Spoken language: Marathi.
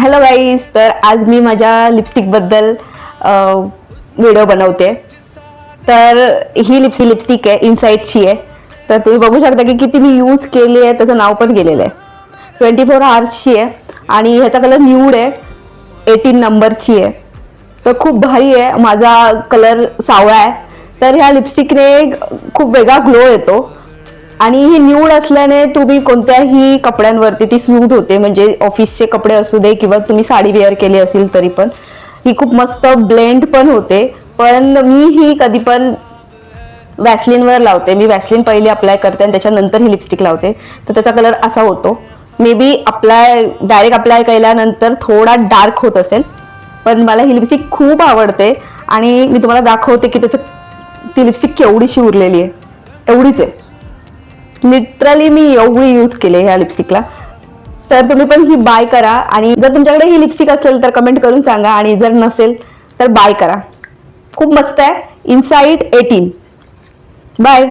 हॅलो गाईज, तर आज मी माझ्या लिपस्टिक बद्दल व्हिडिओ बनवते. तर ही लिपस्टिक आहे, इनसाइटची आहे. तर तुम्ही बघू शकता की किती मी यूज केली आहे, त्याचं नाव पण केलेलं आहे. 24 hours आहे आणि ह्याचा कलर न्यूड आहे, 18 नंबरची आहे. तर खूप भारी आहे. माझा कलर सावळा आहे, तर ह्या लिपस्टिकने खूप वेगळा ग्लो येतो. आणि ही न्यूड असल्याने तुम्ही कोणत्याही कपड्यांवरती ती सूट होते, म्हणजे ऑफिसचे कपडे असू दे किंवा तुम्ही साडी वेअर केली असेल तरी पण ही खूप मस्त ब्लेंड पण होते. पण मी ही कधी पण वॅसलिनवर लावते. मी वॅसलिन पहिले अप्लाय करते आणि त्याच्यानंतर ही लिपस्टिक लावते. तर त्याचा कलर असा होतो. मे बी डायरेक्ट अप्लाय केल्यानंतर थोडा डार्क होत असेल, पण मला ही लिपस्टिक खूप आवडते. आणि मी तुम्हाला दाखवते की ती लिपस्टिक केवढीशी उरलेली आहे. एवढीच आहे, लिटरली मी एवढी यूज केले ह्या लिपस्टिकला. तर तुम्ही पण ही बाय करा. आणि जर तुमच्याकडे ही लिपस्टिक असेल तर कमेंट करून सांगा, आणि जर नसेल तर बाय करा. खूप मस्त आहे. इनसाइट 18. बाय.